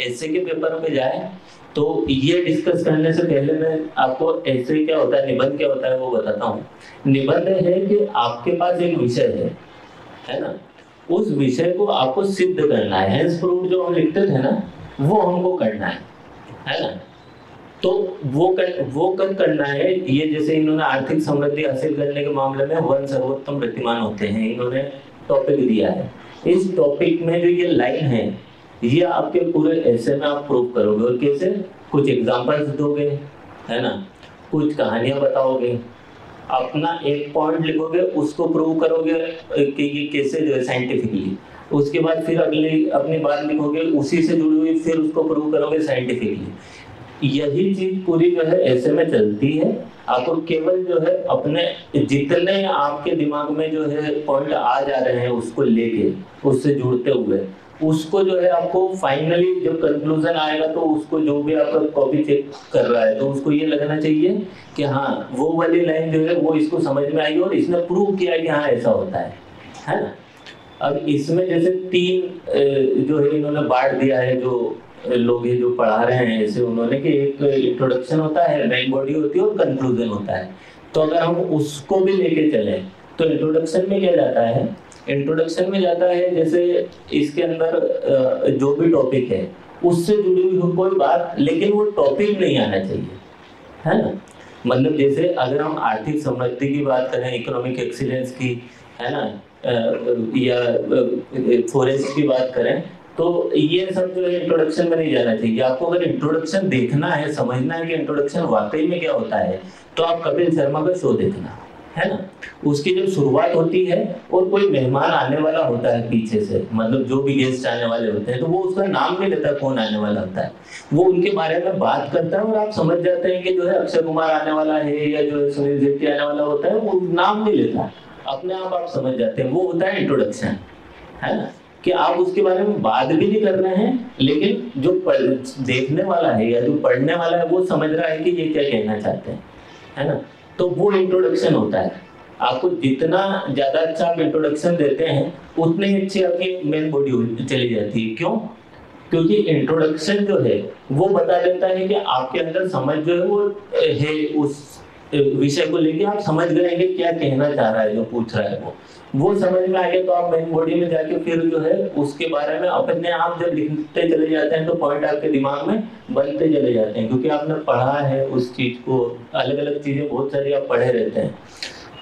ऐसे के पेपर पे जाए तो ये डिस्कस करने से पहले मैं आपको ऐसे क्या होता है, निबंध क्या होता है वो बताता हूँ। निबंध है कि आपके पास एक विषय है ना, उस विषय को आपको सिद्ध करना है, हेंस प्रूफ जो हम लिखते थे ना वो हमको करना है ना। तो वो करना है। ये जैसे इन्होंने आर्थिक समृद्धि हासिल करने के मामले में वन सर्वोत्तम प्रतिमान होते हैं, इन्होंने टॉपिक दिया है। इस टॉपिक में जो ये लाइन है ये आपके पूरे ऐसे में आप प्रूव करोगे। और कैसे? कुछ एग्जांपल्स दोगे, है ना, कुछ कहानियां बताओगे, अपना एक पॉइंट लिखोगे, उसको प्रूव करोगे कि ये कैसे जो है साइंटिफिकली। उसके बाद फिर अगली अपनी बात लिखोगे, उसी से जुड़ी हुई, फिर उसको प्रूव करोगे साइंटिफिकली। यही चीज पूरी जो है ऐसे में चलती है। आपको केवल जो है अपने जितने आपके दिमाग में जो है पॉइंट आ जा रहे हैं उसको लेके, उससे जुड़ते हुए, उसको जो है आपको फाइनली जब कंक्लूजन आएगा तो उसको जो भी आपका कॉपी चेक कर रहा है तो उसको ये लगना चाहिए कि हाँ वो वाली लाइन जो है वो इसको समझ में आई और इसने प्रूव किया कि हाँ ऐसा होता है ना। अब इसमें जैसे तीन जो है इन्होंने बांट दिया है, जो लोग ये जो पढ़ा रहे हैं ऐसे उन्होंने, कि एक इंट्रोडक्शन होता है, मेन बॉडी होती है और कंक्लूजन होता है। तो अगर हम उसको भी लेके चलें तो इंट्रोडक्शन में क्या जाता है, इंट्रोडक्शन में जाता है जैसे इसके अंदर जो भी टॉपिक है उससे जुड़ी हुई हो कोई बात, लेकिन वो टॉपिक नहीं आना चाहिए, है ना। मतलब जैसे अगर हम आर्थिक समृद्धि की बात करें, इकोनॉमिक एक्सीलेंस की, है ना, या फॉरेस्ट की बात करें, तो ये सब जो है इंट्रोडक्शन में नहीं जाना चाहिए। आपको अगर इंट्रोडक्शन देखना है, समझना है कि इंट्रोडक्शन वाकई में क्या होता है, तो आप कपिल शर्मा का शो देखना, है ना। उसकी जब शुरुआत होती है और कोई मेहमान आने वाला होता है पीछे से, मतलब जो भी गेस्ट आने वाले होते हैं, तो वो उसका नाम नहीं लेता कौन आने वाला होता है, वो उनके बारे में बात करता है और आप समझ जाते हैं कि जो है अक्षय कुमार आने वाला है या जो है सुनील शेट्टी आने वाला होता है, वो नाम नहीं लेता, अपने आप समझ जाते हैं। वो होता है इंट्रोडक्शन, है ना, कि आप उसके बारे में बात भी नहीं कर रहे हैं, लेकिन जो देखने वाला है या जो पढ़ने वाला है वो समझ रहा है कि ये क्या कहना चाहते हैं, है ना। तो वो इंट्रोडक्शन होता है। आपको जितना ज्यादा अच्छा आप इंट्रोडक्शन देते हैं उतनी ही अच्छी आपकी मेन बॉडी चली जाती है। क्यों? क्योंकि इंट्रोडक्शन जो है वो बता देता है कि आपके अंदर समझ जो है वो है, उस विषय को लेके आप समझ गए कि क्या कहना चाह रहा है जो पूछ रहा है, वो समझ में आ गया। तो आप मेन बॉडी में जाके फिर जो है उसके बारे में अपने आप जब लिखते चले जाते हैं तो पॉइंट आपके दिमाग में बनते चले जाते हैं, क्योंकि आपने पढ़ा है उस चीज को। अलग अलग चीजें बहुत सारी आप पढ़े रहते हैं।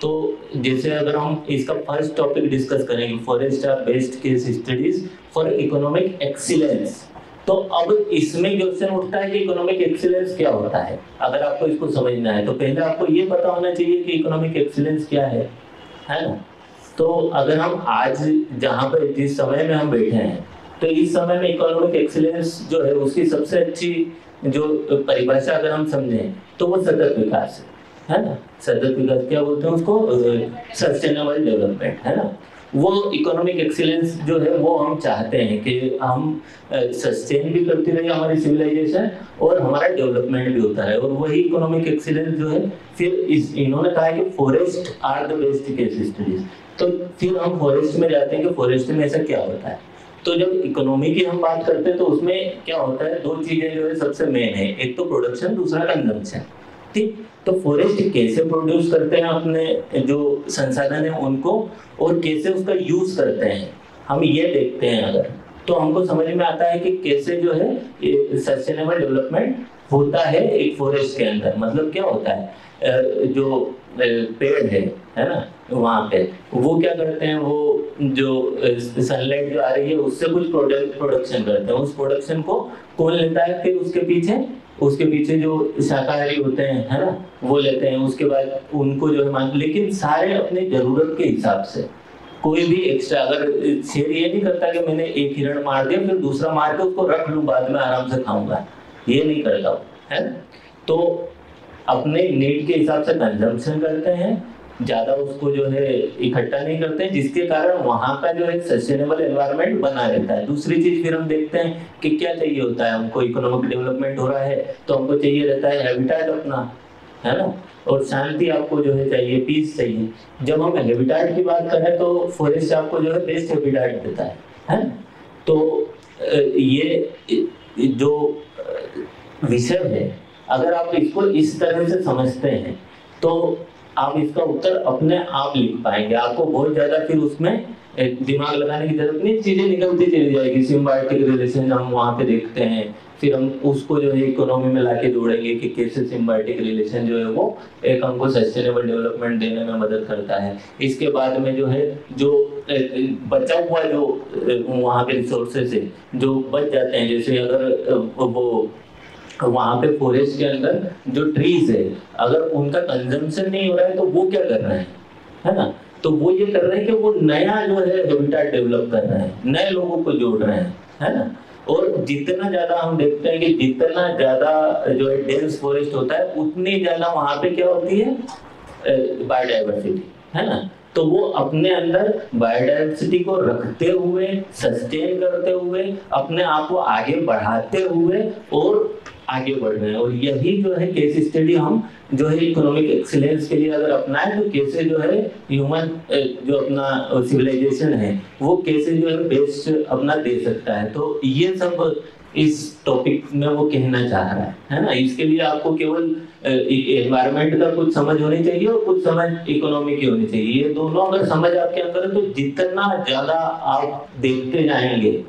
तो जैसे अगर हम इसका फर्स्ट टॉपिक डिस्कस करेंगे, forest are best case studies for economic excellence, तो अब इसमें क्वेश्चन उठता है कि इकोनॉमिक एक्सीलेंस क्या होता है। अगर आपको इसको समझना है तो पहले आपको ये पता होना चाहिए कि इकोनॉमिक एक्सीलेंस क्या है ना। तो अगर हम आज जहाँ पर जिस समय में हम बैठे हैं, तो इस समय में इकोनॉमिक एक्सीलेंस जो है उसकी सबसे अच्छी जो परिभाषा अगर हम समझें तो वो सतत विकास है ना। सतत विकास क्या बोलते हैं उसको? सस्टेनेबल डेवलपमेंट, है ना। वो इकोनॉमिक एक्सीलेंस जो है वो हम चाहते हैं कि हम सस्टेन भी करती रहे हमारी सिविलाइजेशन और हमारा डेवलपमेंट भी होता है, और वही इकोनॉमिक एक्सीलेंस जो है फिर इन्होंने कहा है कि forest are the best case studies. तो फिर हम फॉरेस्ट में जाते हैं कि फॉरेस्ट में ऐसा क्या होता है। तो जब इकोनॉमी की हम बात करते हैं तो उसमें क्या होता है, दो चीजें जो है सबसे मेन है, एक तो प्रोडक्शन, दूसरा कंजम्पशन। ठीक, तो फॉरेस्ट कैसे प्रोड्यूस करते हैं अपने जो संसाधन है उनको, और कैसे उसका यूज करते हैं, हम ये देखते हैं अगर, तो हमको समझ में आता है कि कैसे जो है सस्टेनेबल डेवलपमेंट होता है एक फॉरेस्ट के अंदर। मतलब क्या होता है, जो पेड़ है ना, वहाँ पे वो क्या करते हैं, वो जो सनलाइट जो आ रही है उससे कुछ प्रोडक्शन करते हैं, उस प्रोडक्शन को कौन लेता है, फिर उसके पीछे जो शाकाहारी होते हैं, है ना, वो लेते हैं। उसके बाद उनको जो है मान, लेकिन सारे अपनी जरूरत के हिसाब से, कोई भी एक्स्ट्रा, अगर शेर ये नहीं करता कि मैंने एक हिरण मार दिया फिर दूसरा मार के उसको रख लूं बाद में आराम से खाऊंगा, ये नहीं करता, है ना। तो अपने नीड के हिसाब से कंजम्पशन करते हैं, ज्यादा उसको जो है इकट्ठा नहीं करते हैं, जिसके कारण वहां का जो है सस्टेनेबल एनवायरनमेंट बना रहता है। दूसरी चीज फिर हम देखते हैं कि क्या चाहिए होता है हमको, इकोनॉमिक डेवलपमेंट हो रहा है तो हमको चाहिए रहता है हैबिटेट अपना, है ना, और शांति आपको जो है चाहिए, पीस चाहिए। जब हम हैबिटेट की बात करें तो फॉरेस्ट आपको जो है बेस्ट हैबिटेट देता है ना। तो ये जो विषय है, अगर आप इसको इस तरह से समझते हैं तो आप इसका उत्तर अपने आप लिख पाएंगे। आपको बहुत ज्यादा फिर उसमें दिमाग लगाने की जरूरत नहीं, चीजें निकलती चली जाएगी। सिम्बायोटिक रिलेशन हम वहां पे देखते हैं, फिर हम उसको जो है इकोनॉमी में लाके जोड़ेंगे कि कैसे सिम्बायोटिक रिलेशन जो है वो एक हमको सस्टेनेबल डेवलपमेंट देने में मदद करता है। इसके बाद में जो है जो बचा हुआ जो वहाँ पे रिसोर्सेस है जो बच जाते हैं, जैसे अगर वो वहां पे फॉरेस्ट के अंदर जो ट्रीज है अगर उनका कंजम्पशन नहीं हो रहा है तो वो क्या कर रहे हैं, है ना, तो वो ये कर रहे हैं कि वो नया जो है हैबिटेट डेवलप कर रहे हैं, नए लोगों को जोड़ रहे हैं, है ना। और जितना ज्यादा हम देखते हैं कि जितना ज्यादा जो है डेंस फॉरेस्ट होता है उतनी ज्यादा वहां पे क्या होती है, बायोडाइवर्सिटी, है ना। तो वो अपने अंदर बायोडाइवर्सिटी को रखते हुए, सस्टेन करते हुए, अपने आप को आगे बढ़ाते हुए और आगे बढ़ रहे हैं। और यही जो है केस स्टडी हम जो है इकोनॉमिक एक्सीलेंस के लिए अगर अपनाएं तो कैसे जो है ह्यूमन जो अपना सिविलाइजेशन है वो कैसे जो है बेस्ट अपना दे सकता है। तो ये सब इस टॉपिक में वो कहना चाह रहा है ना। इसके लिए आपको केवल एनवायरनमेंट का कुछ समझ होनी चाहिए और कुछ समझ इकोनॉमी की होनी चाहिए। ये दोनों अगर समझ आपके अंदर है तो जितना ज्यादा आप देखते जाएंगे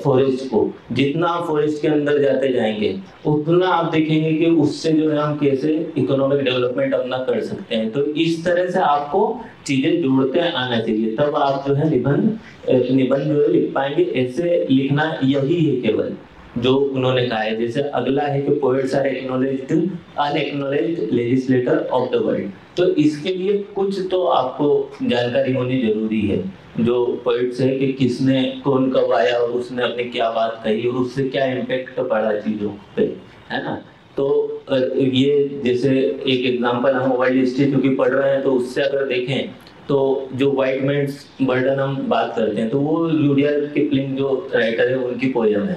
फॉरेस्ट को, जितना आप फॉरेस्ट के अंदर जाते जाएंगे उतना आप देखेंगे कि उससे जो है हम कैसे इकोनॉमिक डेवलपमेंट अपना कर सकते हैं। तो इस तरह से आपको चीजें जोड़ते आना चाहिए, तब आप जो है निबंध जो है लिख पाएंगे। ऐसे लिखना यही है केवल जो उन्होंने कहा है। जैसे अगला है कि poets are acknowledged unacknowledged legislator of the world. तो इसके लिए कुछ तो आपको जानकारी होनी जरूरी है जो पोएट्स है कि किसने कौन कब आया और उसने अपने क्या बात कही और उससे क्या इम्पैक्ट पड़ा चीजों पे, है ना। तो ये जैसे एक एग्जांपल हम वर्ल्ड हिस्ट्री क्योंकि पढ़ रहे हैं तो उससे अगर देखें तो जो व्हाइट मैन्स बर्डन हम बात करते हैं तो वो रुडयार्ड किपलिंग जो राइटर है उनकी पोयम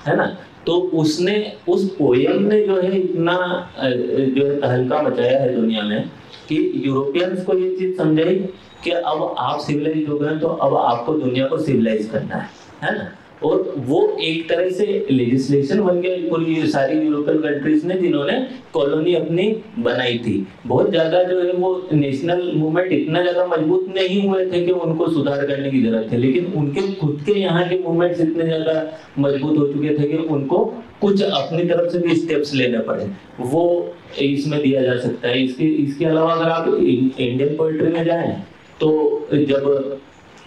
है ना। तो उसने उस पोयम ने जो है इतना जो है तहलका मचाया है दुनिया में कि यूरोपियंस को ये चीज समझाई कि अब आप सिविलाइज हो गए तो अब आपको दुनिया को सिविलाइज करना है ना। और वो एक तरह से लेजिस्लेशन बन गया पूरी सारी यूरोपियन कंट्रीज ने जिन्होंने कॉलोनी अपनी बनाई थी। बहुत ज्यादा जो है वो नेशनल मूवमेंट इतना ज्यादा मजबूत नहीं हुए थे कि उनको सुधार करने की जरूरत है, लेकिन उनके खुद के यहाँ के मूवमेंट्स इतने ज्यादा मजबूत हो चुके थे कि उनको कुछ अपनी तरफ से भी स्टेप्स लेने पड़े। वो इसमें दिया जा सकता है। इसके अलावा अगर आप इंडियन पोएट्री में जाएं तो जब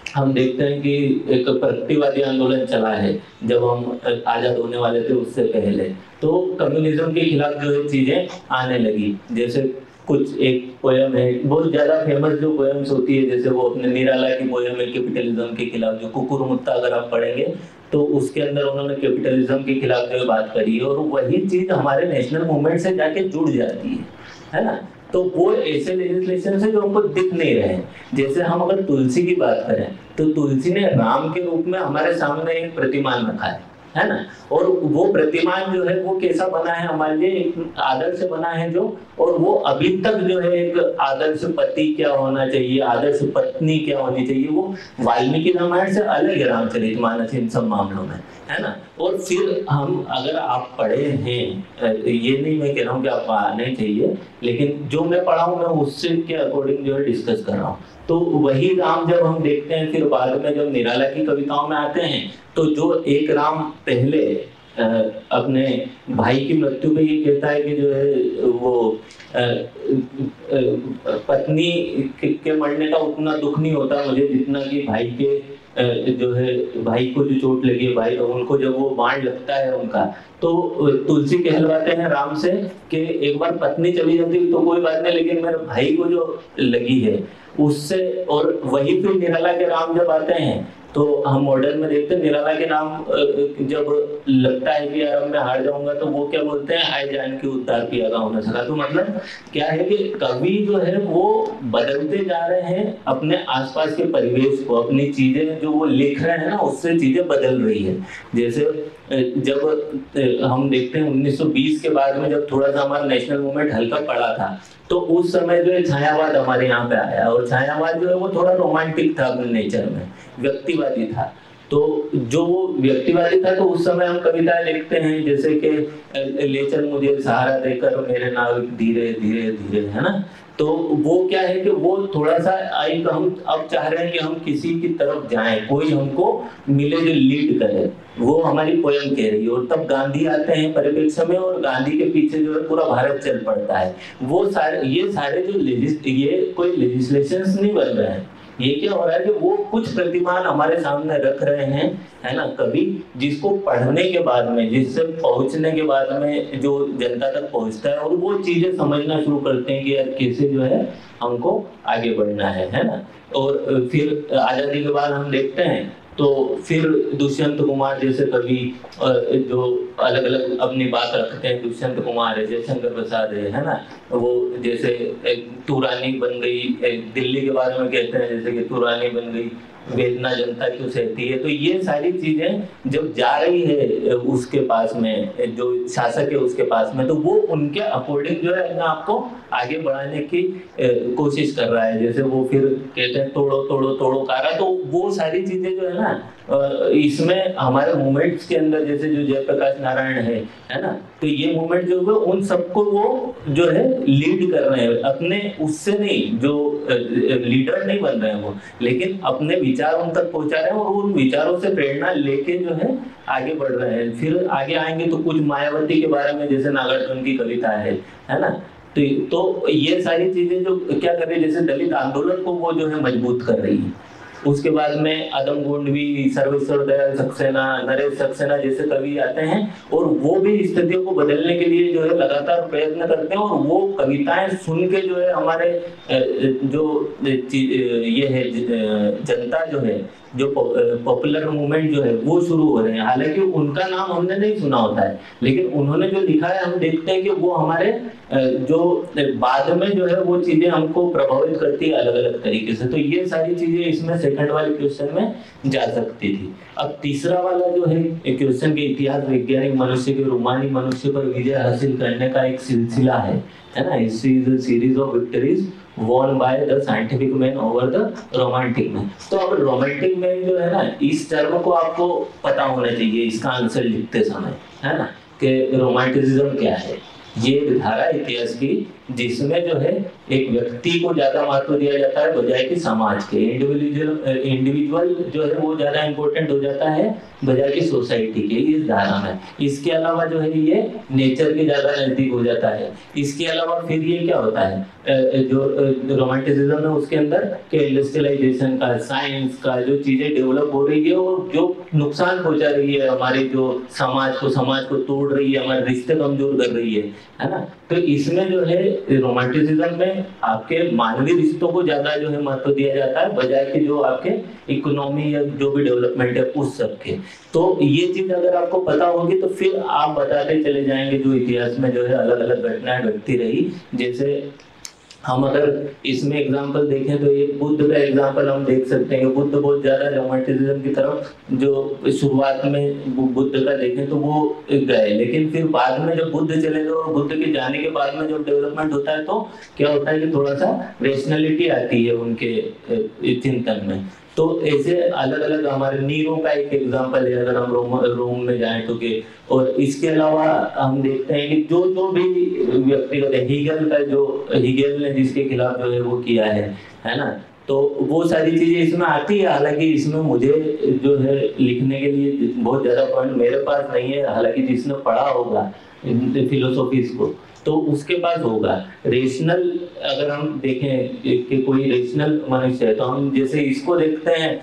हम देखते हैं कि एक प्रगतिवादी आंदोलन चला है, जब हम आजाद होने वाले थे उससे पहले, तो कम्युनिज्म के खिलाफ जो है चीजें आने लगी। जैसे कुछ एक पोयम है बहुत ज्यादा फेमस जो पोयम्स होती है, जैसे वो अपने निराला की पोयम है कैपिटलिज्म के खिलाफ, जो कुकुर मुत्ता अगर आप पढ़ेंगे तो उसके अंदर उन्होंने कैपिटलिज्म के खिलाफ जो है बात करी है और वही चीज हमारे नेशनल मूवमेंट से जाके जुड़ जाती है ना। तो वो ऐसे लेजिस्लेशन से जो हमको दिख नहीं रहे हैं। जैसे हम अगर तुलसी की बात करें तो तुलसी ने राम के रूप में हमारे सामने एक प्रतिमान रखा है ना। और वो प्रतिमान जो है वो कैसा बना है हमारे लिए, एक आदर्श बना है जो, और वो अभी तक जो है एक आदर्श पति क्या होना चाहिए, आदर्श पत्नी क्या होनी चाहिए, वो वाल्मीकि रामायण से अलग है रामचरितमानस इन सब मामलों में, है ना। और फिर हम अगर आप पढ़े हैं, ये नहीं मैं कह रहा हूँ कि आपको आना चाहिए, लेकिन जो मैं पढ़ा हूँ मैं उससे के अकॉर्डिंग जो है डिस्कस कर रहा हूँ। तो वही राम जब हम देखते हैं फिर बाद में जब निराला की कविताओं में आते हैं तो जो एक राम पहले अपने भाई की मृत्यु पे ये कहता है कि जो है वो पत्नी के मरने का उतना दुख नहीं होता मुझे जितना कि भाई के जो है भाई को जो चोट लगी है, भाई उनको जब वो बाण लगता है उनका, तो तुलसी कहलवाते हैं राम से कि एक बार पत्नी चली जाती तो कोई बात नहीं, लेकिन मेरे भाई को जो लगी है उससे। और वही फिर निराला के राम जब आते हैं तो हम मॉडर्न में देखते हैं निराला के नाम जब लगता है कि यार मैं हार जाऊंगा तो वो क्या बोलते हैं, आए जान के उद्धार किया का होना सका। तो मतलब क्या है कि कवि जो है वो बदलते जा रहे हैं अपने आसपास के परिवेश को, अपनी चीजें जो वो लिख रहे हैं ना उससे चीजें बदल रही है। जैसे जब हम देखते हैं 1920 के बाद में जब थोड़ा सा हमारा नेशनल मूवमेंट हल्का पड़ा था तो उस समय जो है छायावाद हमारे यहाँ पे आया, और छायावाद जो है वो थोड़ा रोमांटिक था अपने नेचर में, व्यक्तिवादी था। तो जो वो व्यक्तिवादी था, तो उस समय हम कविताएं लिखते हैं जैसे कि ले चल मुझे सहारा देकर मेरे नाविक धीरे धीरे धीरे, है ना। तो वो क्या है कि वो थोड़ा सा आई, हम अब चाह रहे हैं कि हम किसी की तरफ जाएं, कोई हमको मिले जो लीड करे, वो हमारी पोयम कह रही है। और तब गांधी आते हैं परिप्रेक्ष्य में, और गांधी के पीछे जो है पूरा भारत चल पड़ता है। वो सारे ये सारे जो ये कोई लेजिस्लेशंस नहीं बन रहे हैं, ये क्या हो रहा है कि वो कुछ प्रतिमान हमारे सामने रख रहे हैं, है ना, कवि, जिसको पढ़ने के बाद में, जिससे पहुंचने के बाद में जो जनता तक पहुंचता है, और वो चीजें समझना शुरू करते हैं कि यार कैसे जो है हमको आगे बढ़ना है ना। और फिर आजादी के बाद हम देखते हैं तो फिर दुष्यंत कुमार जैसे कवि जो अलग अलग अपनी बात रखते हैं, दुष्यंत कुमार है, जयशंकर प्रसाद है ना, वो जैसे तू रानी बन गई, दिल्ली के बारे में कहते हैं जैसे कि तू रानी बन गई, वेदना जनता क्यों सहती है। तो ये सारी चीजें जब जा रही है उसके पास में, जो शासक है उसके पास में, तो वो उनके अकॉर्डिंग जो है अपने आप को आगे बढ़ाने की कोशिश कर रहा है। जैसे वो फिर कहते हैं तोड़ो तोड़ो तोड़ो कारा, तो वो सारी चीजें जो है ना इसमें हमारे मूवमेंट्स के अंदर, जैसे जो जयप्रकाश नारायण है ना, तो ये मूवमेंट जो है उन सबको वो जो है लीड कर रहे हैं, अपने उससे नहीं, जो लीडर नहीं बन रहे हैं वो, लेकिन अपने विचार उन तक पहुंचा रहे हैं, और उन विचारों से प्रेरणा लेके जो है आगे बढ़ रहे हैं। फिर आगे आएंगे तो कुछ मायावती के बारे में, जैसे नागार्जुन की कविता है ना। तो ये सारी चीजें जो क्या कर रही है, जैसे दलित आंदोलन को वो जो है मजबूत कर रही है। उसके बाद में अदम गोंडवी, सर्वेश्वर दयाल सक्सेना, नरेश सक्सेना जैसे कवि आते हैं, और वो भी स्थितियों को बदलने के लिए जो है लगातार प्रयत्न करते हैं। और वो कविताएं सुन के जो है हमारे जो ये है जनता जो है, जो पॉपुलर मूवमेंट जो है वो शुरू हो रहे हैं। हालांकि उनका नाम हमने नहीं सुना होता है, लेकिन उन्होंने जो लिखा है हम देखते हैं कि वो हमारे जो बाद में जो है वो चीजें हमको प्रभावित करती है अलग अलग तरीके से। तो ये सारी चीजें इसमें सेकंड वाले क्वेश्चन में जा सकती थी। अब तीसरा वाला जो है क्वेश्चन के इतिहास वैज्ञानिक मनुष्य के रूमानी मनुष्य पर विजय हासिल करने का एक सिलसिला है ना। History is a series of victories won by the scientific man over the romantic man। तो अब रोमांटिक मैन जो है ना, इस टर्म को आपको पता होना चाहिए इसका आंसर लिखते समय, है ना, कि रोमांटिसिज्म क्या है। ये धारा इतिहास की जिसमें जो है एक व्यक्ति को ज्यादा महत्व दिया जाता है बजाय कि समाज के। इंडिविजुअल जो है वो ज्यादा इंपॉर्टेंट हो जाता है बजाय कि सोसाइटी के, इस धारा में। इसके अलावा जो है ये नेचर के ज्यादा नजदीक हो जाता है। इसके अलावा फिर ये क्या होता है, जो रोमांटिसिज्म है उसके अंदर के इंडस्ट्रियलाइजेशन का, साइंस का जो चीजें डेवलप हो रही है और जो नुकसान पहुंचा रही है हमारे जो समाज को तोड़ रही है, हमारे रिश्ते कमजोर कर रही है ना। तो इसमें जो है रोमांटिसिज्म में आपके मानवीय रिश्तों को ज्यादा जो है महत्व दिया जाता है बजाय कि जो आपके इकोनॉमी या जो भी डेवलपमेंट है उस सब के। तो ये चीज अगर आपको पता होगी तो फिर आप बताते चले जाएंगे जो इतिहास में जो है अलग अलग घटनाएं घटती रही। जैसे हम अगर इसमें एग्जांपल देखें तो एक बुद्ध का एग्जांपल हम देख सकते हैं। बुद्ध बहुत ज्यादा रोमांटिसिज्म की तरफ जो शुरुआत में बुद्ध का देखें तो वो गए, लेकिन फिर बाद में जब बुद्ध चले गए और बुद्ध के जाने के बाद में जब डेवलपमेंट होता है तो क्या होता है कि थोड़ा सा रेशनलिटी आती है उनके चिंतन में। तो ऐसे अलग अलग हमारे नीरो का एक एग्जांपल है अगर हम रोम में जाएं तो के। और इसके अलावा हम देखते हैं कि जो भी व्यक्तिगत हीगेल ने जिसके खिलाफ जो है वो किया है ना, तो वो सारी चीजें इसमें आती है। हालांकि इसमें मुझे जो है लिखने के लिए बहुत ज्यादा पॉइंट मेरे पास नहीं है, हालांकि जिसने पढ़ा होगा फिलोसॉफीज को तो उसके पास होगा। रेशनल अगर हम देखें कि कोई रेशनल मनुष्य है तो हम जैसे इसको देखते हैं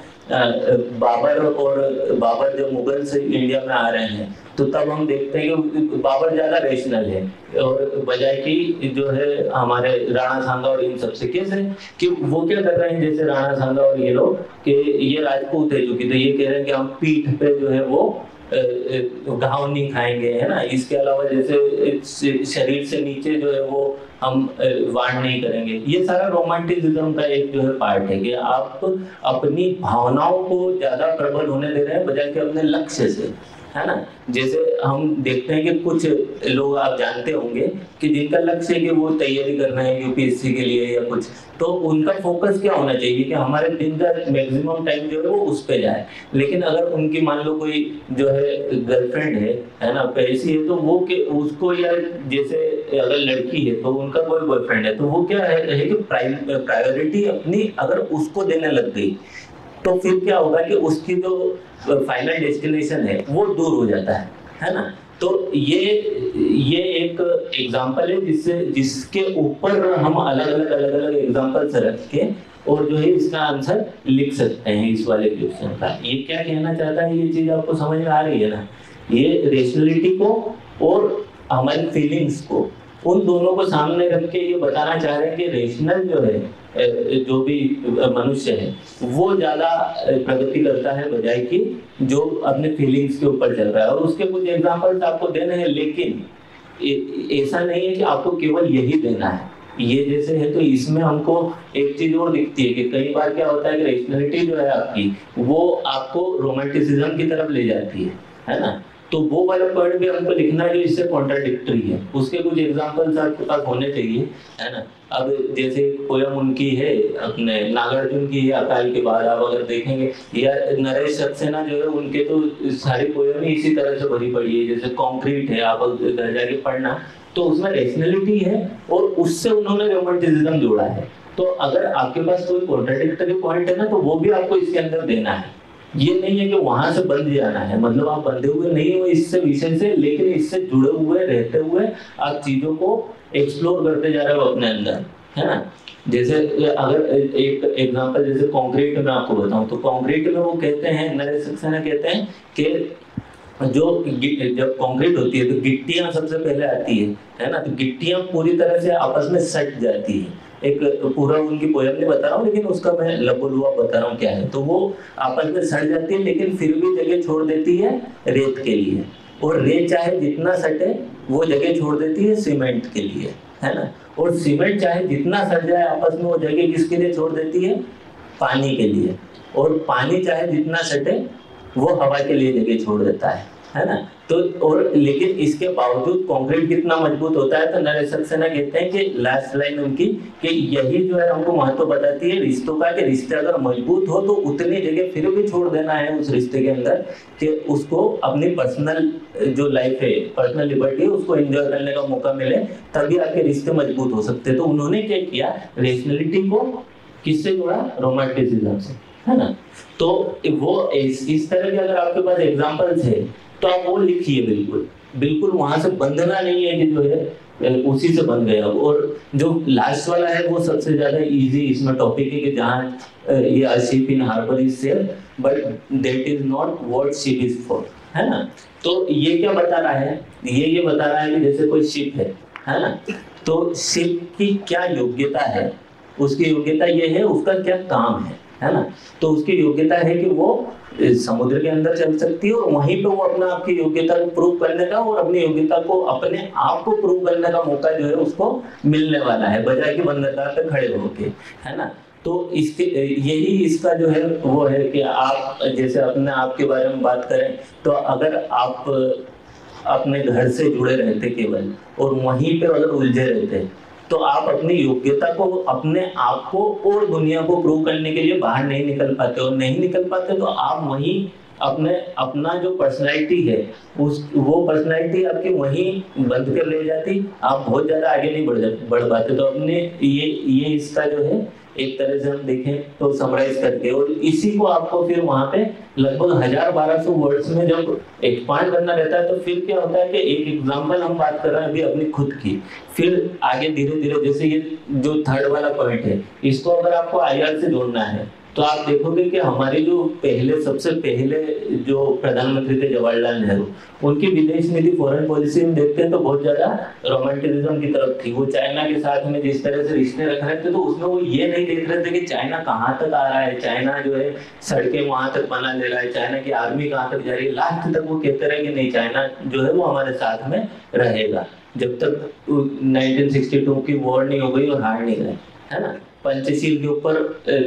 बाबर जब मुगल से इंडिया में आ रहे हैं तो तब हम देखते हैं कि बाबर ज्यादा रेशनल है और बजाय कि जो है हमारे राणा सांगा और इन सबसे कैसे कि वो क्या कर रहे हैं, जैसे राणा सांगा और ये लोग कि ये राजपूत है जो कि तो ये कह रहे हैं कि हम पीठ पे जो है वो घाव नहीं खाएंगे, है ना। इसके अलावा जैसे शरीर से नीचे जो है वो हम वार नहीं करेंगे। ये सारा रोमांटिसिज्म का एक जो है पार्ट है कि आप अपनी भावनाओं को ज्यादा प्रबल होने दे रहे हैं बजाय कि अपने लक्ष्य से, है ना। जैसे हम देखते हैं कि कुछ लोग आप जानते होंगे कि जिनका लक्ष्य है कि वो तैयारी कर रहे हैं यूपीएससी के लिए या कुछ, तो उनका फोकस क्या होना चाहिए कि हमारे दिन का मैक्सिमम टाइम जो है वो उस पे जाए। लेकिन अगर उनकी मान लो कोई जो है गर्लफ्रेंड है ना, पैसी है, तो वो के उसको, या जैसे अगर लड़की है तो उनका कोई बॉयफ्रेंड है, तो वो क्या है कि प्रायोरिटी अपनी अगर उसको देने लग गई, तो फिर क्या होगा कि उसकी जो फाइनल डेस्टिनेशन है वो दूर हो जाता है ना। तो ये एक एग्जांपल है जिसके ऊपर हम अलग अलग एग्जांपल्स रख के और जो है इसका आंसर लिख सकते हैं इस वाले क्वेश्चन का। ये क्या कहना चाहता है, ये चीज आपको समझ में आ रही है ना। ये रेशनलिटी को और हमारी फीलिंग्स को, उन दोनों को सामने रख के ये बताना चाह रहे हैं कि रेशनल जो है जो भी मनुष्य है वो ज्यादा प्रगति करता है बजाय कि जो अपने फीलिंग्स के ऊपर चल रहा है। और उसके कुछ एग्जांपल्स आपको देने हैं, लेकिन ऐसा नहीं है कि आपको केवल यही देना है। ये जैसे है तो इसमें हमको एक चीज और दिखती है कि कई बार क्या होता है कि रेशनलिटी जो है आपकी वो आपको रोमांटिसिज्म की तरफ ले जाती है ना। तो वो वाला पॉइंट भी हमको लिखना है जो इससे कॉन्ट्राडिक्टरी है, उसके कुछ एग्जांपल्स आपके पास होने चाहिए, है ना। अब जैसे पोयम उनकी है अपने नागार्जुन की है अकाल के बाद, आप अगर देखेंगे, या नरेश सक्सेना जो है उनके तो सारी पोयम ही इसी तरह से भरी पड़ी है। जैसे कॉन्क्रीट है, आप घर जाके पढ़ना, तो उसमें रेशनलिटी है और उससे उन्होंने रोमांटिसिज्म जोड़ा है। तो अगर आपके पास कोई कॉन्ट्राडिक्टरी पॉइंट है ना, तो वो भी आपको इसके अंदर देना है। ये नहीं है कि वहां से बंध जाना है, मतलब आप बंधे हुए नहीं हो इससे विषय से, लेकिन इससे जुड़े हुए रहते हुए आप चीजों को एक्सप्लोर करते जा रहे हो अपने अंदर, है ना। जैसे अगर एक एग्जांपल जैसे कंक्रीट में आपको बताऊं, तो कंक्रीट में वो कहते हैं, नरेश सक्सेना कहते हैं कि जब कंक्रीट होती है तो गिट्टियां सबसे पहले आती है ना। तो गिट्टियां पूरी तरह से आपस में सट जाती है। एक पूरा उनकी पोयम नहीं बता रहा हूँ, लेकिन उसका मैं लबोलुआ बता रहा हूँ क्या है। तो वो आपस में सड़ जाती है, लेकिन फिर भी जगह छोड़ देती है रेत के लिए, और रेत चाहे जितना सटे वो जगह छोड़ देती है सीमेंट के लिए, है ना। और सीमेंट चाहे जितना सड़ जाए आपस में, वो जगह किसके लिए छोड़ देती है, पानी के लिए। और पानी चाहे जितना सटे वो हवा के लिए जगह छोड़ देता है ना। तो और लेकिन इसके बावजूद कंक्रीट कितना मजबूत होता है, तो नरेश सक्सेना कहते हैं कि लास्ट लाइन उनकी कि यही जो है हमको महत्व बताती है रिश्तों का, कि रिश्ते अगर मजबूत हो तो उतनी जगह फिर भी छोड़ देना है उस रिश्ते के अंदर, कि उसको अपनी पर्सनल जो लाइफ है, पर्सनल लिबर्टी है, उसको एंजॉय करने का मौका मिले, तभी आपके रिश्ते मजबूत हो सकते हैं। तो उन्होंने क्या किया, रेशनलिटी को किससे जोड़ा, रोमांटिसिज्म से, है ना। तो वो इस तरह के अगर आपके पास एग्जांपल्स है तो आप वो लिखिए, बिल्कुल वहां से बंधना नहीं है कि जो है उसी से बंध गया। और जो लास्ट वाला है वो सबसे ज्यादा इजी इसमें टॉपिक है कि जहाँ ये a ship in harbour is safe but that is not what ship is for, है ना। तो ये क्या बता रहा है, ये बता रहा है कि जैसे कोई शिप है ना, तो शिप की क्या योग्यता है, उसकी योग्यता ये है, उसका क्या काम है ना। तो उसकी योग्यता है कि वो समुद्र के अंदर चल सकती है और वहीं पे वो अपना आपकी योग्यता को प्रूव करने का और अपनी योग्यता को अपने आप को प्रूव करने का मौका जो है उसको मिलने वाला है, बजाय कि बंदरगाह पे खड़े होके, है ना। तो इसके यही इसका जो है वो है कि आप जैसे अपने आप के बारे में बात करें, तो अगर आप अपने घर से जुड़े रहते केवल और वहीं पे अगर उलझे रहते, तो आप अपनी योग्यता को, अपने आप को और दुनिया को प्रूव करने के लिए बाहर नहीं निकल पाते, और नहीं निकल पाते तो आप वहीं अपना जो पर्सनैलिटी है वो पर्सनैलिटी आपकी वहीं बंद कर ले जाती, आप बहुत ज्यादा आगे नहीं बढ़ पाते। तो अपने ये इसका जो है एक तरह से हम देखें तो समराइज करके, और इसी को आपको फिर वहां पे लगभग 1000-1200 वर्ड्स में जब एक्सपांड करना रहता है, तो फिर क्या होता है कि एक एग्जांपल हम बात कर रहे हैं अभी अपनी खुद की, फिर आगे धीरे धीरे जैसे ये जो थर्ड वाला पॉइंट है, इसको अगर आपको आईआर से जोड़ना है, तो आप देखोगे कि हमारे जो सबसे पहले जो प्रधानमंत्री थे जवाहरलाल नेहरू, उनकी विदेश नीति, फॉरेन पॉलिसी में देखते हैं तो बहुत ज्यादा रोमांटिसिज्म की तरफ थी। वो चाइना के साथ में जिस तरह से रिश्ते रख रहे थे, तो उसमें वो ये नहीं देख रहे थे कि चाइना कहाँ तक आ रहा है, चाइना जो है सड़कें वहां तक बना ले रहा है, चाइना की आर्मी कहाँ तक जा रही है। लास्ट तक वो कहते रहे कि नहीं, चाइना जो है वो हमारे साथ में रहेगा जब तक 1962 की वॉर नहीं हो गई और हार नहीं गए, है ना। पंचशील के ऊपर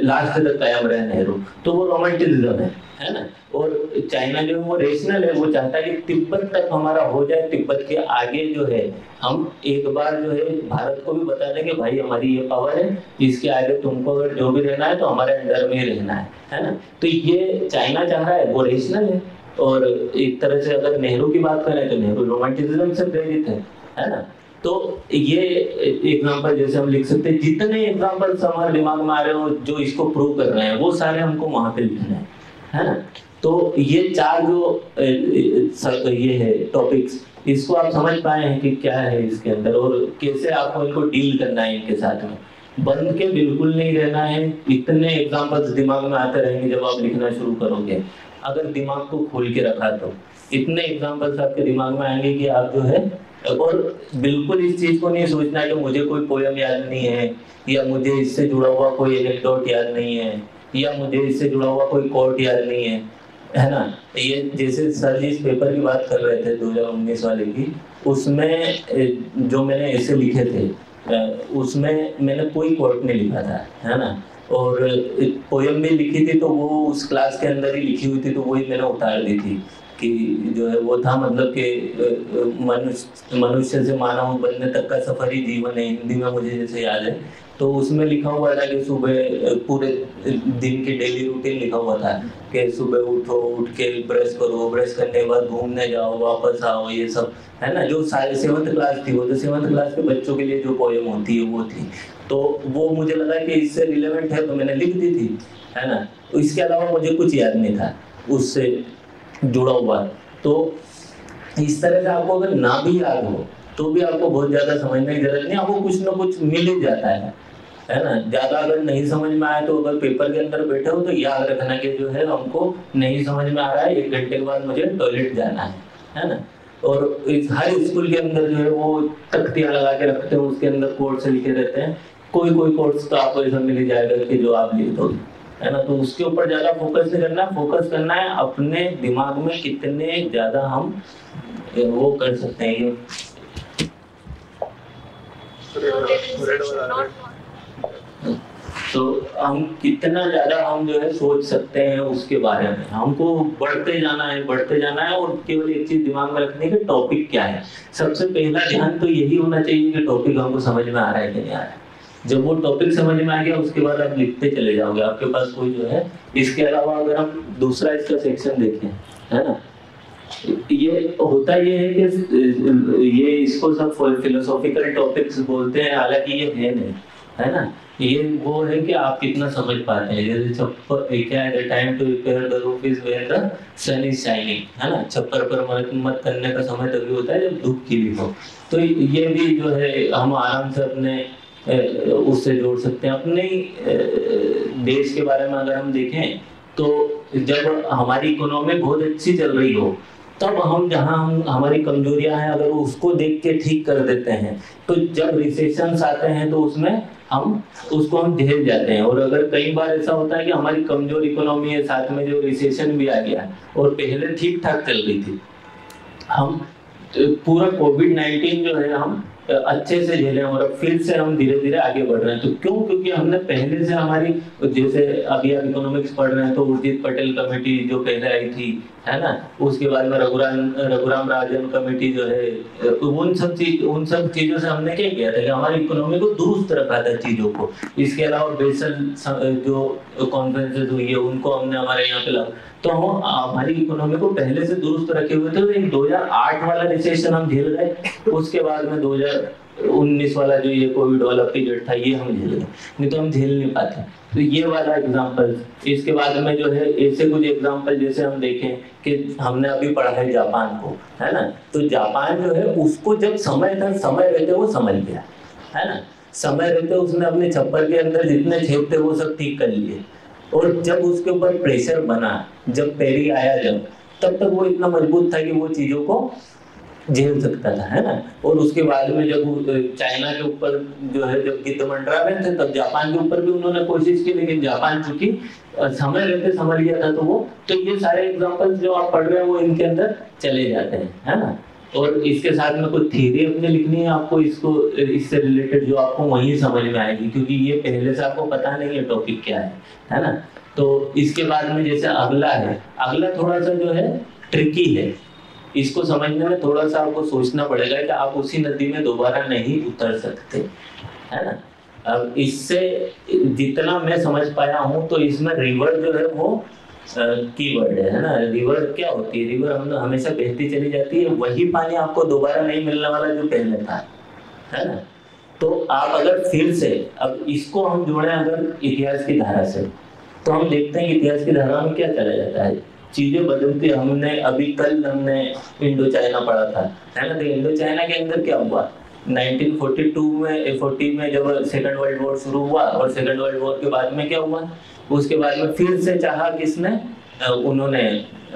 लास्ट तक कायम रहे नेहरू, तो वो रोमांटिसिज्म है ना। और चाइना जो है वो रेशनल है, वो चाहता है कि तिब्बत तक हमारा हो जाए, तिब्बत के आगे जो है हम एक बार जो है भारत को भी बता दें कि भाई हमारी ये पावर है, इसके आगे तुमको अगर जो भी रहना है तो हमारे अंडर में ही रहना है ना। तो ये चाइना चाह रहा है, वो रेशनल है। और एक तरह से अगर नेहरू की बात करें तो नेहरू रोमांटिसिज्म से प्रेरित है ना। तो ये एग्जांपल जैसे हम लिख सकते हैं, जितने एग्जांपल्स हमारे दिमाग में आ रहे हो जो इसको प्रूव कर रहे हैं वो सारे हमको वहां पे लिखने हैं, है ना। तो ये चार जो ये है टॉपिक्स, इसको आप समझ पाए हैं कि क्या है इसके अंदर और कैसे आपको इनको डील करना है इनके साथ में। बंद के बिल्कुल नहीं रहना है, इतने एग्जांपल्स दिमाग में आते रहेंगे जब आप लिखना शुरू करोगे। अगर दिमाग को खोल के रखा तो इतने एग्जांपल्स आपके दिमाग में आएंगे कि आप जो है, और बिल्कुल इस चीज को नहीं सोचना कि मुझे कोई पोयम याद नहीं है, या मुझे इससे जुड़ा हुआ कोई एनेक्डोट याद नहीं है, या मुझे इससे जुड़ा हुआ कोई कोट याद नहीं है ना। ये जैसे सर जी इस पेपर की बात कर रहे थे 2019 वाले की, उसमें जो मैंने ऐसे लिखे थे उसमें मैंने कोई कोट नहीं लिखा था, है ना। और पोयम भी लिखी थी तो वो उस क्लास के अंदर ही लिखी हुई थी, तो वही मैंने उतार दी थी कि जो है वो था मतलब कि मनुष्य से मानव बनने तक का सफर ही जीवन है, हिंदी में मुझे जैसे याद है। तो उसमें लिखा हुआ था कि सुबह पूरे दिन की डेली रूटीन लिखा हुआ था कि सुबह उठो, उठ के ब्रश करो, ब्रश करने के बाद घूमने जाओ, वापस आओ, ये सब है ना। जो 7th क्लास थी वो तो 7th क्लास के बच्चों के लिए जो पोएम होती है वो थी। तो वो मुझे लगा कि इससे रिलेवेंट है तो मैंने लिख दी थी, है ना। तो इसके अलावा मुझे कुछ याद नहीं था उससे जुड़ा हुआ। तो इस तरह से आपको अगर ना भी याद हो तो भी आपको बहुत ज्यादा समझने की जरूरत नहीं, आपको कुछ ना कुछ मिल ही जाता है ना। ज्यादा अगर नहीं समझ में आए तो अगर पेपर के अंदर बैठे हो तो याद रखना कि जो है हमको नहीं समझ में आ रहा है, 1 घंटे के बाद मुझे टॉयलेट जाना है ना। और हर स्कूल के अंदर जो है वो तख्तियां लगा के रखते हैं, उसके अंदर कोड से लिखे रहते हैं। कोई कोर्स तो आपको ऐसा मिल जाएगा कि जो आप लिख दोगे, है ना। तो उसके ऊपर ज्यादा फोकस नहीं करना है, फोकस करना है अपने दिमाग में कितने ज्यादा हम वो कर सकते हैं। तो हम कितना ज्यादा हम जो है सोच सकते हैं उसके बारे में, हमको बढ़ते जाना है और केवल एक चीज दिमाग में रखने के टॉपिक क्या है। सबसे पहला ध्यान तो यही होना चाहिए कि टॉपिक हमको समझ में आ रहा है कि नहीं आ रहा है। जब वो टॉपिक समझ में आ गया उसके बाद आप लिखते चले जाओगे, आपके पास कोई जो है। इसके अलावा अगर हम दूसरा इसका सेक्शन देखें, है ना, ये होता ये है कि ये इसको सब फिलोसॉफिकल टॉपिक्स बोलते हैं, हालांकि ये है नहीं, है ना। ये वो है कि आप कितना समझ पाते हैं। जैसे छप्पर क्या है, the time to repair the roof is where the sun is shining, है ना। छप्पर पर मत करने का समय तभी होता है जब धूप खिली हो। तो ये भी जो है हम आराम से अपने उससे जोड़ सकते हैं। अपने देश के बारे में अगर हम देखें तो जब हमारी इकोनॉमी बहुत अच्छी चल रही हो तब हम जहां हमारी कमजोरियां हैं अगर उसको देख के ठीक कर देते हैं, तो जब रिसेशंस आते हैं तो उसमें हम झेल जाते हैं। और अगर कई बार ऐसा होता है कि हमारी कमजोर इकोनॉमी है, साथ में जो रिसेशन भी आ गया और पहले ठीक ठाक चल रही थी, हम पूरा कोविड-19 जो है हम अच्छे से झेले और अब फिर से हम धीरे धीरे आगे बढ़ रहे हैं। तो क्यों? क्योंकि हमने पहले से हमारी, जैसे अभी आप इकोनॉमिक्स पढ़ रहे हैं तो उर्जित पटेल कमेटी जो पहले आई थी, है ना, उसके बाद में रघुराम राजन कमेटी जो है, उन सब चीजों से हमने क्या किया था कि हमारी इकोनॉमी को दुरुस्त रखा था चीजों को। इसके अलावा बेसल जो कॉन्फ्रेंसेस हुई है उनको हमने हमारे यहाँ पे ला, तो हम हमारी इकोनॉमी को पहले से दुरुस्त रखे हुए थे। तो 2008 वाला रिसेशन हम झेल गए, उसके बाद में 2019 वाला जो ये कोविड वाला पीरियड था ये हम झेल गए, नहीं तो हम झेल नहीं पाते। तो ये वाला एग्जांपल, इसके बाद में जो है ऐसे कुछ एग्जांपल जैसे हम देखें कि हमने अभी पढ़ा है जापान को, है ना। तो जापान जो है उसको जब समय रहते वो समझ गया, है ना। समय रहते उसने अपने छप्पर के अंदर जितने छेद थे वो सब ठीक कर लिए, और जब उसके ऊपर प्रेशर बना, जब पेरी आया तब तक वो इतना मजबूत था कि वो चीजों को झेल सकता था, है ना। और उसके बाद में जब चाइना के ऊपर जो है जब गिद्ध मंडरा रहे थे तब जापान के ऊपर भी उन्होंने कोशिश की, लेकिन जापान चूंकि समय रहते समझ गया था। तो ये सारे एग्जांपल्स जो आप पढ़ रहे हैं वो इनके अंदर चले जाते हैं, है ना। और इसके साथ में कोई थ्योरी अपने लिखनी है आपको, इससे रिलेटेड जो आपको वहीं समझ में आएगी, क्योंकि ये पहले से आपको पता नहीं है टॉपिक क्या है ना। तो इसके बाद में जैसे अगला है, अगला थोड़ा सा जो है ट्रिकी है, इसको समझने में थोड़ा सा आपको सोचना पड़ेगा कि आप उसी नदी में दोबारा नहीं उतर सकते, है ना। अब इससे जितना मैं समझ पाया हूँ तो इसमें रिवर जो है वो कीवर्ड है ना। रिवर क्या होती है, रिवर हम हमेशा बहती चली जाती है, वही पानी आपको दोबारा नहीं मिलने वाला जो पहले था, है ना। तो आप अगर फिर से अब इसको हम जोड़ें अगर इतिहास की धारा से, तो हम देखते हैं इतिहास की धारा में क्या चला जाता है, चीजें बदलती। हमने अभी कल हमने इंडो चाइना पढ़ा था, है ना। तो इंडो चाइना के अंदर क्या हुआ, 1942 में 40 में जब सेकंड वर्ल्ड वॉर शुरू हुआ, और सेकंड वर्ल्ड वॉर के बाद में क्या हुआ, उसके बाद में फिर से चाहा किसने, उन्होंने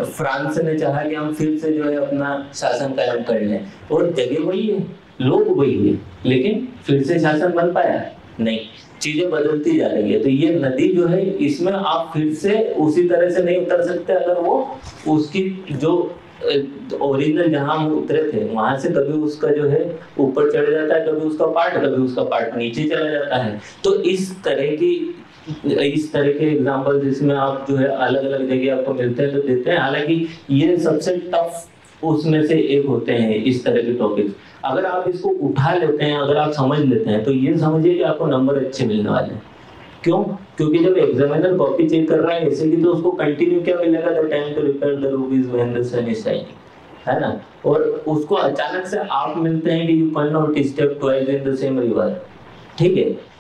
फ्रांस ने चाहा कि हम फिर से जो है अपना शासन कायम कर लें, और जगह वही है, लोग वही है, लेकिन फिर से शासन बन पाया नहीं, चीजें बदलती जा रही है। तो ये नदी जो है इसमें आप फिर से उसी तरह से नहीं उतर सकते, अगर वो उसकी जो ओरिजिनल जहां हम उतरे थे वहां से कभी उसका जो है ऊपर चढ़ जाता है, कभी उसका पार्ट नीचे चला जाता है। तो इस तरह के एग्जांपल जिसमें आप जो है अलग अलग जगह आपको मिलते हैं तो देते हैं। हालांकि ये सबसे टफ उसमें से एक होते हैं इस तरह के टॉपिक। अगर आप इसको उठा लेते हैं, अगर आप समझ लेते हैं, तो ये समझिए कि आपको नंबर अच्छे मिलने वाले हैं। क्यों? क्योंकि जब एग्जामिनर कॉपी चेक कर रहा है ऐसे की, तो उसको कंटिन्यू क्या मिलेगा, the time to repair the roof is when the sun is shining, है ना। और उसको अचानक से आप मिलते हैं कि you can not step twice in the same river, ठीक है।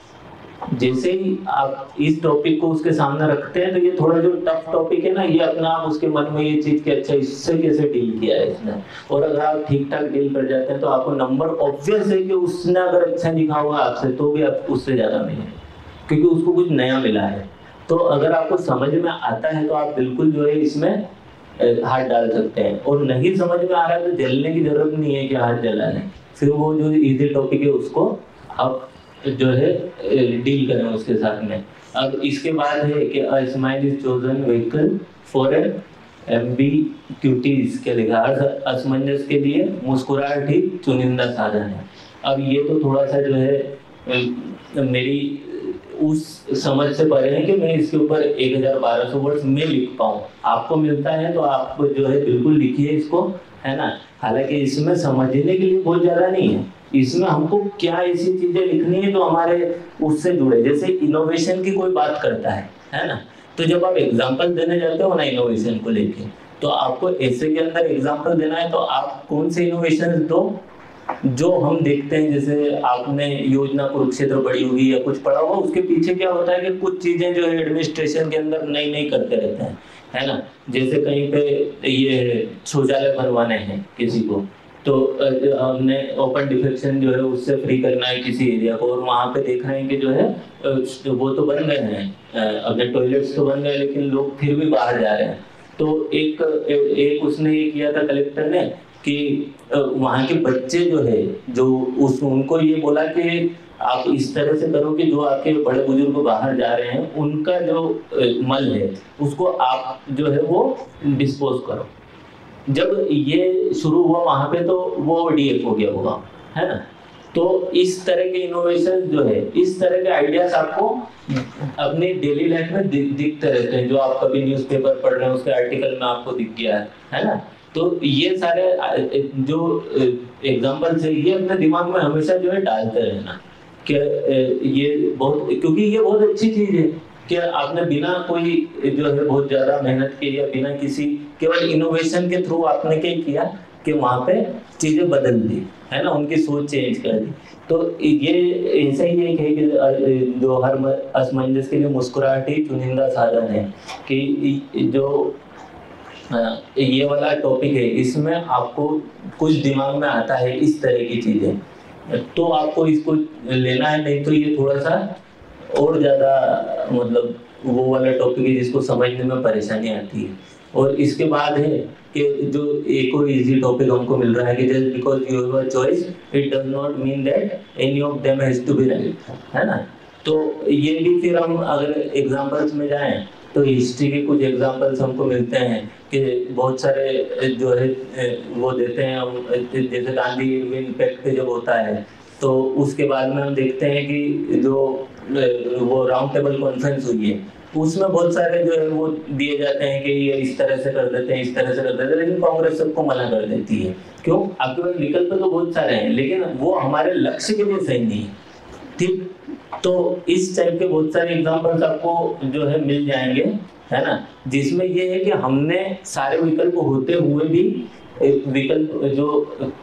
जैसे ही आप इस टॉपिक को उसके सामने रखते हैं, तो ये थोड़ा जो टफ टॉपिक है ना, ये अपना आप उसके मन में ये चीज कि अच्छा इससे कैसे डील किया है इसने, और अगर आप ठीक ठाक डील कर जाते हैं तो आपको नंबर ऑब्वियस है कि उसने अगर अच्छा लिखा होगा आपसे तो भी आप उससे ज्यादा मिलेंगे, क्योंकि उसको कुछ नया मिला है। तो अगर आपको समझ में आता है तो आप बिल्कुल जो है इसमें हाथ डाल सकते हैं, और नहीं समझ में आ रहा है तो जलने की जरूरत नहीं है कि हाथ जला लें, फिर वो जो इजी टॉपिक है उसको आप जो है डील करें उसके साथ में। अब इसके बाद है कि a smile is chosen vehicle for an ambiguities के लिखा, असमंजस के लिए मुस्कुराहट ही चुनिंदा साधन है। अब ये तो थोड़ा सा जो है मेरी उस समझ से परे है कि मैं इसके ऊपर 1200 वर्ड्स में लिख पाऊँ। आपको मिलता है तो आप जो है बिल्कुल लिखिए इसको, है ना। हालांकि इसमें समझने के लिए बहुत ज्यादा नहीं है, इसमें हमको क्या ऐसी चीजें लिखनी है जो हमारे उससे जुड़े। जैसे इनोवेशन की कोई बात करता है ना, तो जब आप एग्जांपल देने जाते हो ना इनोवेशन को लेके, तो आपको ऐसे के अंदर एग्जांपल देना है, तो आप कौन से इनोवेशन दो जो हम देखते हैं। जैसे आपने योजना कुरुक्षेत्र पढ़ी होगी या कुछ पढ़ा होगा, उसके पीछे क्या होता है कि कुछ चीजें जो है एडमिनिस्ट्रेशन के अंदर नई नई करते रहते हैं, है ना। जैसे कहीं पे ये शौचालय बनवाने हैं किसी को, तो हमने ओपन डिफेक्शन जो है उससे फ्री करना है किसी एरिया को, और वहां पे देख रहे हैं कि जो है वो तो बन गए हैं, अपने टॉयलेट्स तो बन गए, लेकिन लोग फिर भी बाहर जा रहे हैं। तो एक उसने ये किया था कलेक्टर ने कि वहाँ के बच्चे जो है जो उनको ये बोला कि आप इस तरह से करो कि जो आपके बड़े बुजुर्ग बाहर जा रहे हैं उनका जो मल है उसको आप जो है वो डिस्पोज करो। जब ये शुरू हुआ वहां पे तो वो डीएफ हो गया होगा, है ना। तो इस तरह के इनोवेशन जो है, इस तरह के आइडियाज आपको अपनी डेली लाइफ में दिखते रहते हैं। जो आप कभी न्यूज़पेपर पढ़ रहे हैं उसके आर्टिकल में आपको दिख गया है ना। तो ये सारे जो एग्जांपल्स है ये अपने दिमाग में हमेशा जो है डालते रहना कि ये बहुत, क्योंकि ये बहुत अच्छी चीज है कि आपने बिना कोई जो है बहुत ज्यादा मेहनत की या बिना किसी केवल इनोवेशन के थ्रू आपने क्या किया कि वहां पे चीजें बदल दी, है ना, उनकी सोच चेंज कर दी। तो ये ऐसा ही एक है कि जो हर असमंजस के लिए मुस्कुराहट ही चुनिंदा साधन है, कि जो ये वाला टॉपिक है इसमें आपको कुछ दिमाग में आता है इस तरह की चीजें, तो आपको इसको लेना है, नहीं तो ये थोड़ा सा और ज्यादा मतलब वो वाला टॉपिक है जिसको समझने में परेशानी आती है। और इसके बाद है कि जो एक और इजी टॉपिक हमको मिल रहा है कि just because you have a choice it does not mean that any of them has to be right, है ना। तो ये भी फिर हम अगर एग्जांपल्स में जाएं तो हिस्ट्री के कुछ एग्जांपल्स हमको मिलते हैं कि बहुत सारे जो है वो देते हैं हम। जैसे गांधी इरविन पैक्ट जब होता है तो उसके बाद में हम देखते हैं कि जो वो राउंड टेबल कॉन्फ्रेंस हुई है, उसमें बहुत सारे जो है वो दिए जाते हैं कि ये इस तरह से कर देते हैं, इस तरह से कर देते हैं, लेकिन कांग्रेस सबको मना कर देती है। क्यों? आपके पास विकल्प तो बहुत सारे हैं, लेकिन वो हमारे लक्ष्य के लिए सही नहीं है। ठीक, तो इस टाइप के बहुत सारे एग्जांपल्स आपको जो है मिल जाएंगे, है ना, जिसमें ये है कि हमने सारे विकल्प होते हुए भी एक विकल्प जो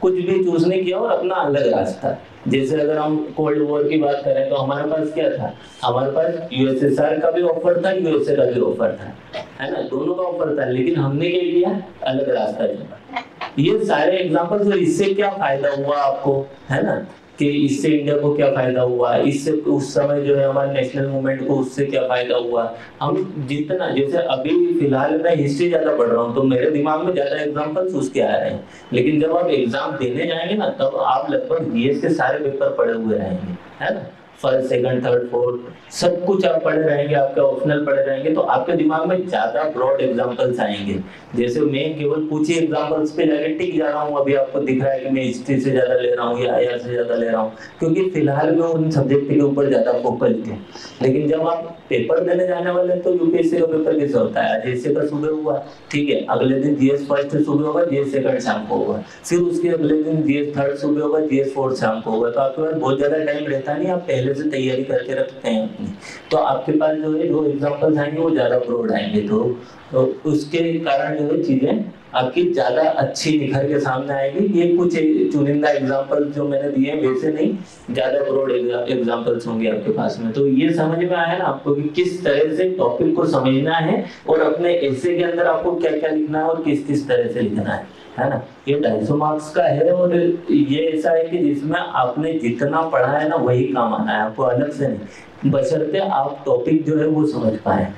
कुछ भी चूज नहीं किया और अपना अलग रास्ता। जैसे अगर हम कोल्ड वॉर की बात करें तो हमारे पास क्या था, हमारे पास यूएसएसआर का भी ऑफर था, यूएसए का भी ऑफर था, है ना, दोनों का ऑफर था, लेकिन हमने क्या किया, अलग रास्ता चुना। ये सारे एग्जांपल्स, और इससे क्या फायदा हुआ आपको, है ना, कि इससे इंडिया को क्या फायदा हुआ, इससे उस समय जो है हमारे नेशनल मूवमेंट को उससे क्या फायदा हुआ। हम जितना, जैसे अभी फिलहाल मैं हिस्ट्री ज्यादा पढ़ रहा हूँ तो मेरे दिमाग में ज्यादा एग्जांपल्स उसके आ रहे हैं, लेकिन जब आप एग्जाम देने जाएंगे ना तब आप लगभग जीएस के सारे पेपर पढ़े हुए रहेंगे, है ना, फर्स्ट सेकंड थर्ड फोर्थ सब कुछ आप पढ़े रहेंगे, आपके ऑप्शनल पढ़े रहेंगे, तो आपके दिमाग में ज्यादा ब्रॉड एग्जांपल्स आएंगे। जैसे मैं केवल कुछ ही एग्जांपल्स पे जाके टिक जा रहा हूँ, अभी आपको दिख रहा है कि मैं हिस्ट्री से ज्यादा ले रहा हूँ या आईआर से ज्यादा ले रहा हूँ, क्योंकि फिलहाल मैं उन सब्जेक्ट के ऊपर ज्यादा फोकस हूँ। लेकिन जब आप पेपर देने जाने वाले तो यूपीएससी का पेपर कैसे होता है, जैसे का सुबह हुआ, ठीक है, अगले दिन जीएस फर्स्ट सुबह होगा, जीएस सेकंड शाम को होगा, फिर उसके अगले दिन जीएस थर्ड सुबह होगा, जीएस फोर्थ शाम को होगा, तो आपके पास बहुत ज्यादा टाइम रहता नहीं, आप पहले से तैयारी करके रखते हैं अपनी, तो आपके पास जो है जो एग्जांपल्स आएंगे वो ज्यादा ब्रॉड आएंगे, तो उसके कारण जो है चीजें आपकी ज्यादा अच्छी निखर के सामने आएगी। ये कुछ चुनिंदा एग्जांपल जो मैंने दिए हैं, वैसे नहीं ज्यादा ब्रॉड एग्जांपल्स होंगे आपके पास में। तो ये समझ में आया ना आपको कि किस तरह से टॉपिक को समझना है और अपने एसे के अंदर आपको क्या क्या लिखना है और किस किस तरह से लिखना है ना। ये 250 मार्क्स का है और ये ऐसा है कि जिसमें आपने जितना पढ़ा है ना वही काम आना है, आपको अलग से नहीं, बशर्ते आप टॉपिक जो है वो समझ पाए।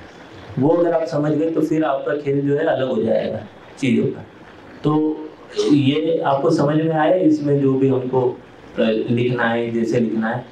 वो अगर आप समझ गए तो फिर आपका खेल जो है अलग हो जाएगा चीजों का। तो ये आपको समझ में आया, इसमें जो भी हमको लिखना है, जैसे लिखना है।